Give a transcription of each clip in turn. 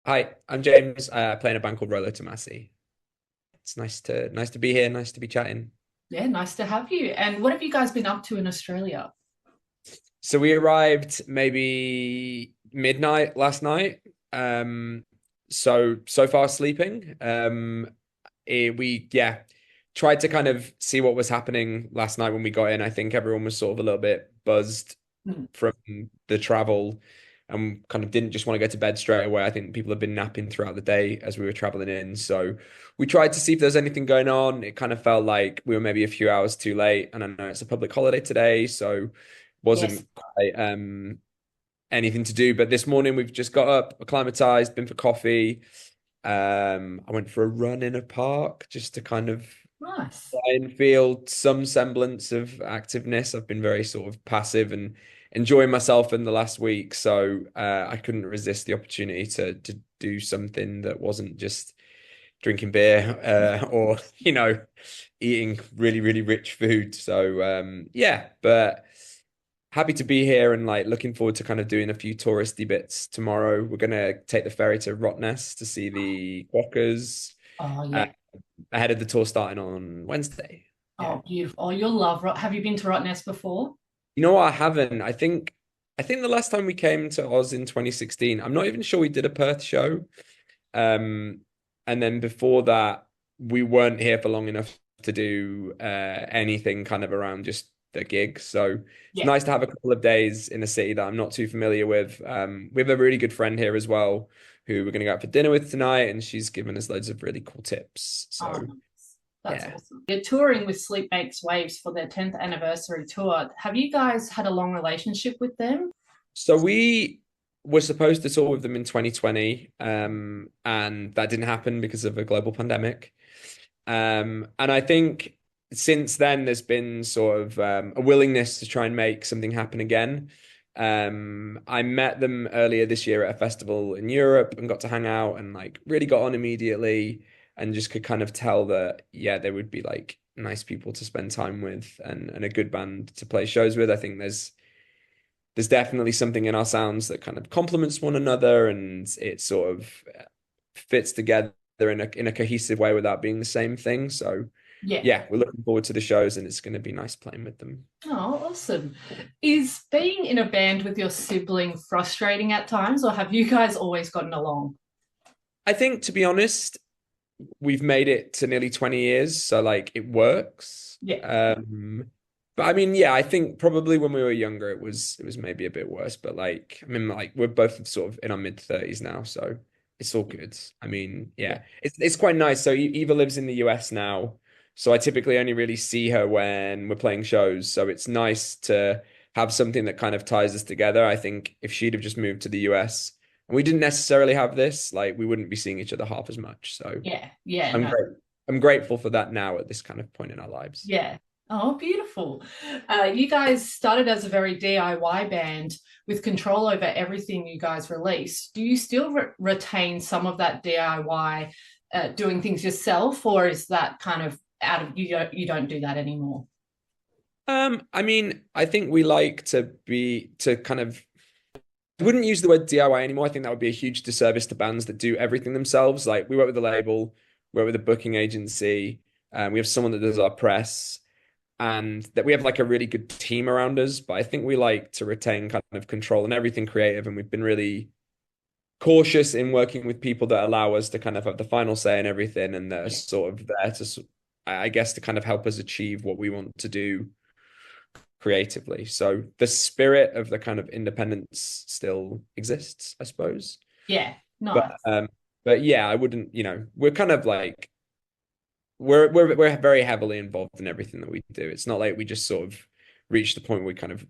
Hi, I'm James. I play in a band called Rolo Tomassi. It's nice to be here. Nice to be chatting. Yeah, nice to have you. And what have you guys been up to in Australia? So we arrived maybe midnight last night. So far sleeping. We tried to kind of see what was happening last night when we got in. I think everyone was sort of a little bit buzzed Hmm. from the travel and kind of didn't just want to go to bed straight away. I think people have been napping throughout the day as we were traveling in. So we tried to see if there's anything going on. It kind of felt like we were maybe a few hours too late. And I know it's a public holiday today, so Yes. wasn't quite anything to do. But this morning we've just got up, acclimatized, been for coffee. I went for a run in a park just to kind of Nice. try and feel some semblance of activeness. I've been very sort of passive and enjoying myself in the last week, so I couldn't resist the opportunity to do something that wasn't just drinking beer or eating really really rich food. So yeah, but happy to be here and like looking forward to kind of doing a few touristy bits tomorrow. We're gonna take the ferry to Rottnest to see the quokkas Oh, uh, yeah. ahead of the tour starting on Wednesday. Yeah. Oh, beautiful. Oh, you'll love Have you been to Rottnest before? You know what? I haven't. I think the last time we came to Oz in 2016, I'm not even sure we did a Perth show. Um, and then before that, we weren't here for long enough to do anything kind of around just the gig. So it's Yeah. nice to have a couple of days in a city that I'm not too familiar with. We have a really good friend here as well, who we're going to go out for dinner with tonight, and she's given us loads of really cool tips. Oh, So nice. That's yeah. awesome. You're touring with Sleep Makes Waves for their 10th anniversary tour. Have you guys had a long relationship with them? So we were supposed to tour with them in 2020, and that didn't happen because of a global pandemic. And I think since then there's been sort of a willingness to try and make something happen again. I met them earlier this year at a festival in Europe and got to hang out and like really got on immediately and just could kind of tell that yeah, they would be like nice people to spend time with and a good band to play shows with. I think there's definitely something in our sounds that kind of complements one another and it sort of fits together in a cohesive way without being the same thing. So Yeah. yeah, we're looking forward to the shows and it's going to be nice playing with them. Oh, awesome. Is being in a band with your sibling frustrating at times, or have you guys always gotten along? I think to be honest, we've made it to nearly 20 years, so like it works. Yeah. But I mean, yeah, I think probably when we were younger it was maybe a bit worse, but like I mean like we're both sort of in our mid 30s now, so it's all good. I mean, Yeah. yeah. It's quite nice. So Eva lives in the US now, so I typically only really see her when we're playing shows, so it's nice to have something that kind of ties us together. I think if she'd have just moved to the US and we didn't necessarily have this, like we wouldn't be seeing each other half as much. So Yeah. Yeah. I'm No. great. I'm grateful for that now at this kind of point in our lives. Yeah. Oh, beautiful. You guys started as a very DIY band with control over everything you guys released. Do you still retain some of that DIY, doing things yourself, or is that kind of out of you don't do that anymore? I mean, I think we like to kind of I wouldn't use the word DIY anymore. I think that would be a huge disservice to bands that do everything themselves. Like we work with a label, we work with a booking agency, we have someone that does our press, and that we have like a really good team around us. But I think we like to retain kind of control and everything creative, and we've been really cautious in working with people that allow us to kind of have the final say in everything and that are Yeah. sort of there to, I guess, to kind of help us achieve what we want to do creatively. So the spirit of the kind of independence still exists, I suppose. Yeah. But Nice. um, but yeah, I wouldn't, we're kind of like we're very heavily involved in everything that we do. It's not like we just sort of reached the point where we kind of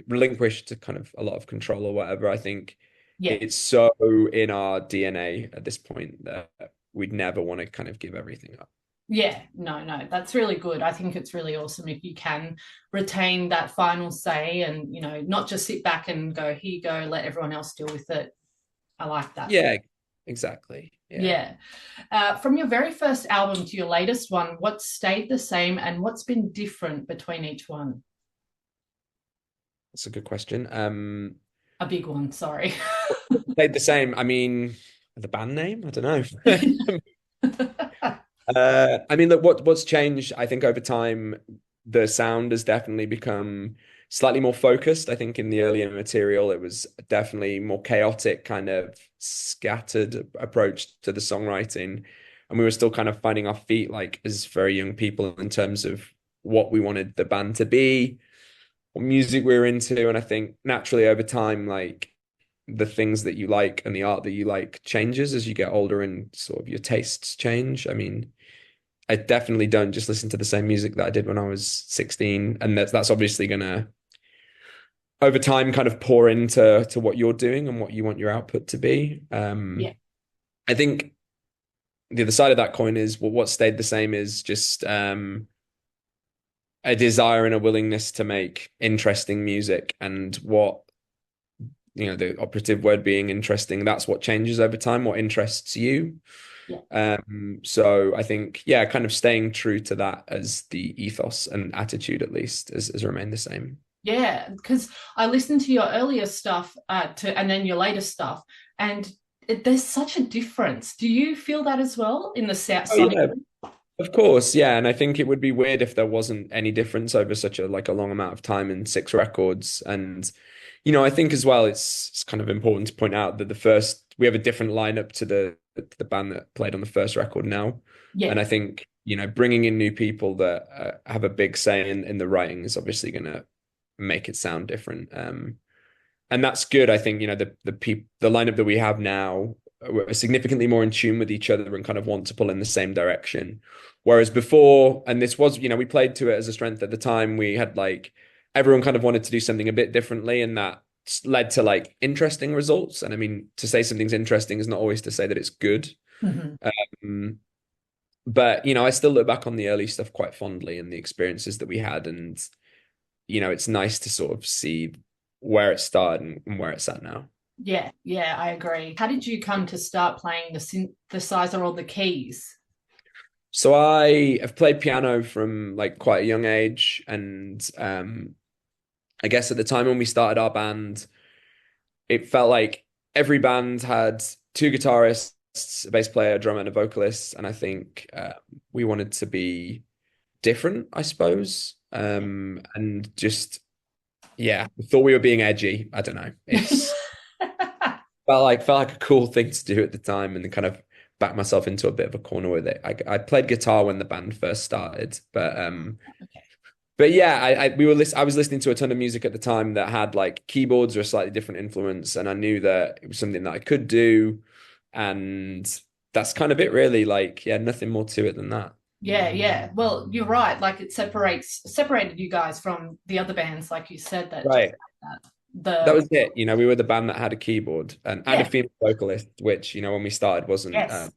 relinquished to kind of a lot of control or whatever. I think Yeah. it's so in our DNA at this point that we'd never want to kind of give everything up. Yeah, no, no, that's really good. I think it's really awesome if you can retain that final say and, not just sit back and go, here you go, let everyone else deal with it. I like that. Yeah, exactly. Yeah, Yeah. From your very first album to your latest one, what stayed the same and what's been different between each one? that's a good question. A big one, sorry. Stayed the same. I mean, the band name? I don't know. I mean, look, what's changed, I think, over time, the sound has definitely become slightly more focused. I think in the earlier material, it was definitely more chaotic, kind of scattered approach to the songwriting. And we were still kind of finding our feet, like as very young people, in terms of what we wanted the band to be, what music we were into. And I think naturally over time, like the things that you like and the art that you like changes as you get older and sort of your tastes change. I mean, I definitely don't just listen to the same music that I did when I was 16. And that's obviously gonna over time kind of pour into what you're doing and what you want your output to be. Yeah. I think the other side of that coin is well, what stayed the same is just a desire and a willingness to make interesting music. And what, you know, the operative word being interesting, that's what changes over time, what interests you. Yeah. So I think, yeah, kind of staying true to that as the ethos and attitude at least has remained the same. Yeah, because I listened to your earlier stuff and then your latest stuff, and there's such a difference. Do you feel that as well in the Oh sonic? yeah, of course, yeah. And I think it would be weird if there wasn't any difference over such a like a long amount of time and six records. And I think as well it's kind of important to point out that the first we have a different lineup to the band that played on the first record now. Yeah, And I think, bringing in new people that have a big say in the writing is obviously going to make it sound different. And that's good. I think, the lineup that we have now are significantly more in tune with each other and kind of want to pull in the same direction. Whereas before, and this was, we played to it as a strength at the time, we had like everyone kind of wanted to do something a bit differently, and that led to like interesting results. And I mean, to say something's interesting is not always to say that it's good. hmm Um, but I still look back on the early stuff quite fondly and the experiences that we had, and it's nice to sort of see where it started and where it's at now. yeah, yeah. I agree. How did you come to start playing the synthesizer or the keys? So I have played piano from like quite a young age, and I guess at the time when we started our band, it felt like every band had two guitarists, a bass player, a drummer, and a vocalist, and I think we wanted to be different, I suppose, and just yeah, we thought we were being edgy. I don't know. It's felt like a cool thing to do at the time, and then kind of back myself into a bit of a corner with it. I played guitar when the band first started, Okay. but yeah, I was listening to a ton of music at the time that had like keyboards or a slightly different influence, and I knew that it was something that I could do, and that's kind of it really. Like, yeah, nothing more to it than that. Yeah, yeah. Well, you're right. Like it separated you guys from the other bands, like you said, that just Right. had that. That The was it. We were the band that had a keyboard and a Yeah, female vocalist, which, when we started yes.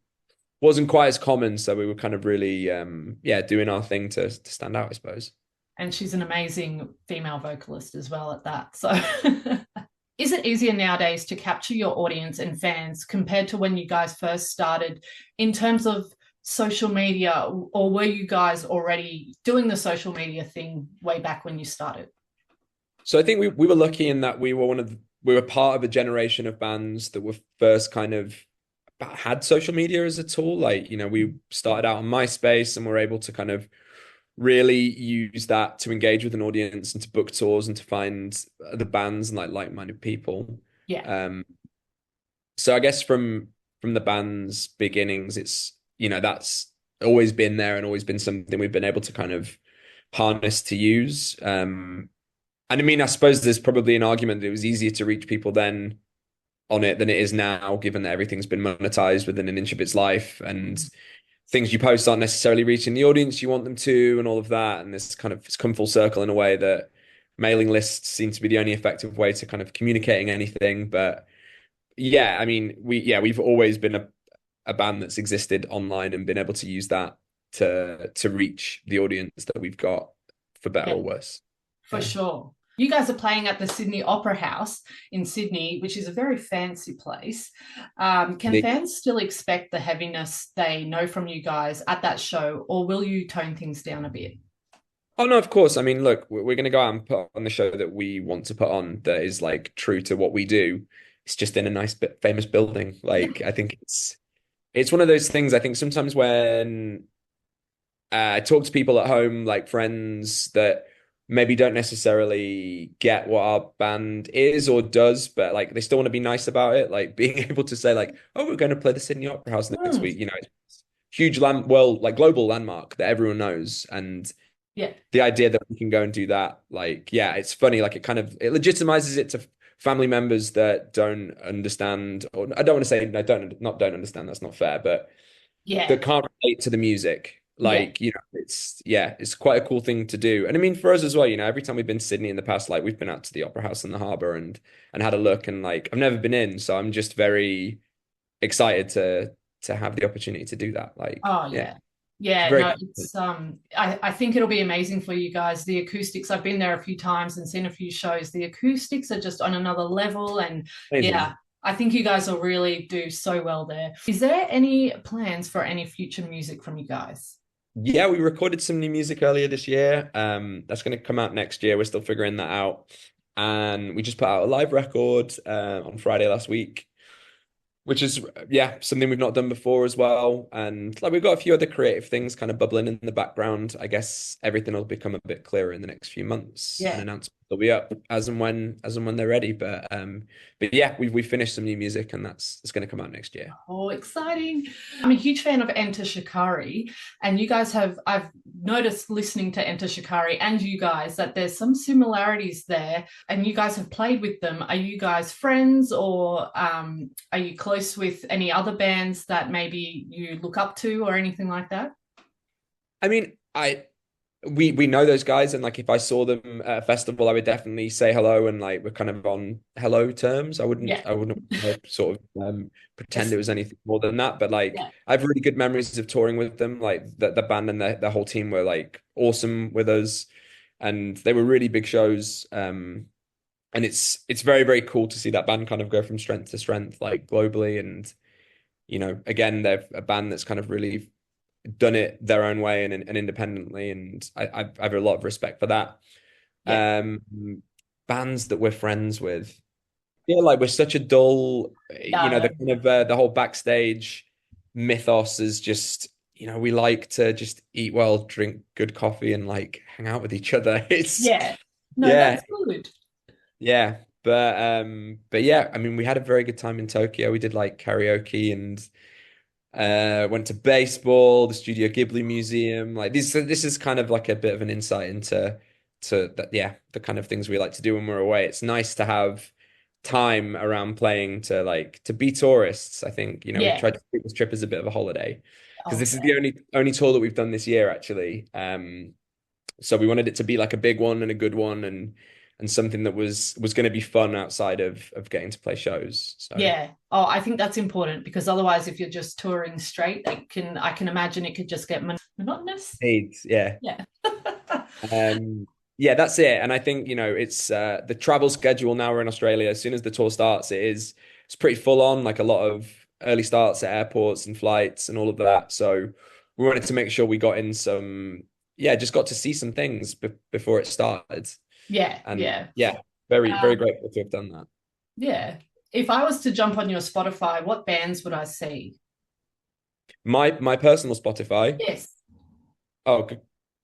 wasn't quite as common. So we were kind of really yeah, doing our thing to stand out, I suppose. And she's an amazing female vocalist as well at that. So is it easier nowadays to capture your audience and fans compared to when you guys first started in terms of social media, or were you guys already doing the social media thing way back when you started? So I think we were lucky in that we were part of a generation of bands that were first kind of had social media as a tool. Like, we started out on MySpace and were able to kind of really use that to engage with an audience and to book tours and to find the bands and like-minded people. Yeah, So I guess from the band's beginnings, it's that's always been there and always been something we've been able to kind of harness to use. And I mean, I suppose there's probably an argument that it was easier to reach people then on it than it is now, given that everything's been monetized within an inch of its life, and things you post aren't necessarily reaching the audience you want them to, and all of that. And this kind of it's come full circle in a way that mailing lists seem to be the only effective way to kind of communicating anything. But yeah, I mean, we've always been a band that's existed online and been able to use that to reach the audience that we've got, for better yeah, or worse. for Yeah. sure. You guys are playing at the Sydney Opera House in Sydney, which is a very fancy place. Can fans still expect the heaviness they know from you guys at that show, or will you tone things down a bit? Oh no, of course. I mean, look, we're going to go out and put on the show that we want to put on that is like true to what we do. it's just in a nice famous building. Like I think it's one of those things. I think sometimes when I talk to people at home, like friends that maybe don't necessarily get what our band is or does, but like they still want to be nice about it. Like being able to say like, "Oh, we're going to play the Sydney Opera House next Mm, week," you know, it's huge world, like global landmark that everyone knows, and yeah. the idea that we can go and do that, like, yeah, it's funny. Like it legitimizes it to family members that don't understand, or I don't want to say I don't understand. That's not fair, but Yeah. that can't relate to the music. Yeah. Like, you know, it's yeah, it's quite a cool thing to do. And I mean for us as well, you know, every time we've been to Sydney in the past, like we've been out to the Opera House in the Harbour and had a look and like I've never been in, so I'm just very excited to have the opportunity to do that. Like, Oh yeah, yeah. it's Yeah, very no, cool. it's I think it'll be amazing for you guys. The acoustics, I've been there a few times and seen a few shows. The acoustics are just on another level and yeah, Amazing. I think you guys will really do so well there. Is there any plans for any future music from you guys? Yeah, we recorded some new music earlier this year. That's going to come out next year. We're still figuring that out. And we just put out a live record on Friday last week, which is yeah, something we've not done before as well. And like we've got a few other creative things kind of bubbling in the background. I guess everything will become a bit clearer in the next few months and Yeah. announcements will be up as and when they're ready. But yeah, we finished some new music and that's it's going to come out next year. Oh, exciting. I'm a huge fan of Enter Shikari, and you guys have, I've noticed listening to Enter Shikari and you guys that there's some similarities there, and you guys have played with them. Are you guys friends or are you close with any other bands that maybe you look up to or anything like that? I mean, we know those guys and like if I saw them at a festival I would definitely say hello and like we're kind of on hello terms. Yeah. I wouldn't sort of pretend Yes. it was anything more than that, but like Yeah. I have really good memories of touring with them. Like the band and the whole team were like awesome with us and they were really big shows. And it's very very cool to see that band kind of go from strength to strength like globally and you know again they're a band that's kind of really done it their own way and independently, and I have a lot of respect for that. Yeah. Um, bands that we're friends with, I feel like we're such a dull, you know, No. the kind of the whole backstage mythos is just, you know, we like to just eat well, drink good coffee, and like hang out with each other. It's Yeah. No, yeah, that's good. yeah. But yeah, I mean, we had a very good time in Tokyo. We did like karaoke and went to baseball, the Studio Ghibli Museum. Like this is kind of like a bit of an insight into to that, yeah, the kind of things we like to do when we're away. It's nice to have time around playing to like to be tourists. I think, you know, we've Yeah. tried to treat this trip as a bit of a holiday because Oh this is yeah. the only tour that we've done this year actually. So we wanted it to be like a big one and a good one and something that was going to be fun outside of getting to play shows. So Yeah. Oh, I think that's important because otherwise, if you're just touring straight, I can imagine it could just get monotonous. AIDS, yeah. Yeah. Yeah, that's it. And I think, you know, it's the travel schedule now we're in Australia. As soon as the tour starts, it's pretty full on, like a lot of early starts at airports and flights and all of that. So we wanted to make sure we got in some, yeah, just got to see some things before it started. Yeah. And Yeah. yeah, very, very Um, grateful to have done that. yeah. If I was to jump on your Spotify, what bands would I see? My personal Spotify. Yes. Oh,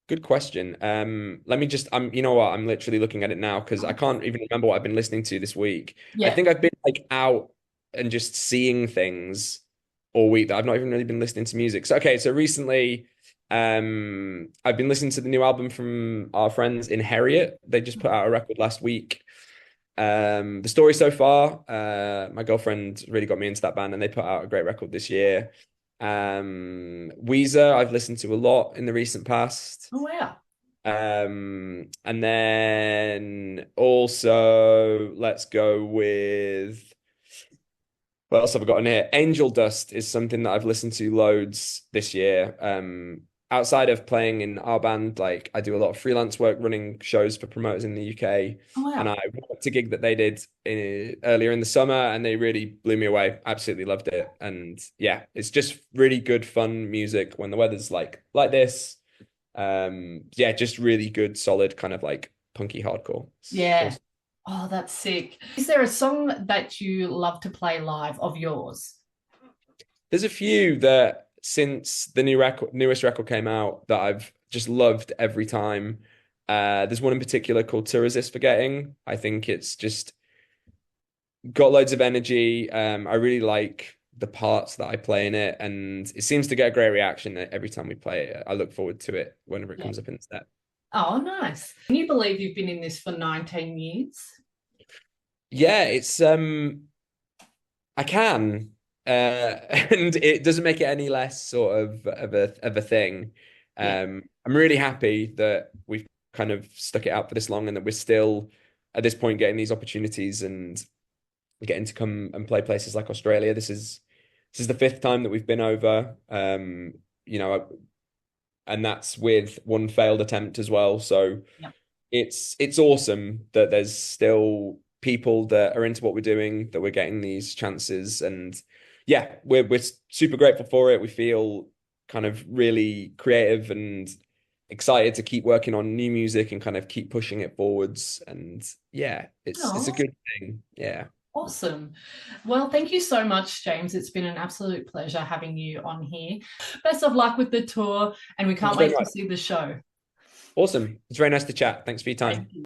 good question. Let me just you know what? I'm literally looking at it now because I can't even remember what I've been listening to this week. I Yeah. think I've been like out and just seeing things all week that I've not even really been listening to music. So okay, so recently I've been listening to the new album from our friends in Harriet. They just put out a record last week. The story so far, my girlfriend really got me into that band and they put out a great record this year. Weezer, I've listened to a lot in the recent past. Oh wow. And then also let's go with what else have I got in here? Angel Dust is something that I've listened to loads this year. Outside of playing in our band, like I do a lot of freelance work running shows for promoters in the UK. Oh And wow. I worked a gig that they did earlier in the summer and they really blew me away. Absolutely loved it. And yeah, it's just really good, fun music when the weather's like this. Yeah, just really good, solid kind of like punky hardcore. It's Yeah. awesome. Oh, that's sick. Is there a song that you love to play live of yours? There's a few that since the newest record came out that I've just loved every time. There's one in particular called To Resist Forgetting. I think it's just got loads of energy. I really like the parts that I play in it, and it seems to get a great reaction every time we play it. I look forward to it whenever it Yeah. comes up in the set. Oh, nice. Can you believe you've been in this for 19 years? Yeah, it's I can. And it doesn't make it any less sort of a thing. Yeah. I'm really happy that we've kind of stuck it out for this long and that we're still at this point getting these opportunities and getting to come and play places like Australia. This is the fifth time that we've been over. You know, and that's with one failed attempt as well. So Yeah. it's awesome that there's still people that are into what we're doing, that we're getting these chances, and yeah, we're super grateful for it. We feel kind of really creative and excited to keep working on new music and kind of keep pushing it forwards. And yeah, it's a Oh, good thing. Yeah. awesome. Well, thank you so much, James. It's been an absolute pleasure having you on here. Best of luck with the tour, and we Thanks can't very wait to much. see the show. Awesome. It's very nice to chat. Thanks for your Thank time. you.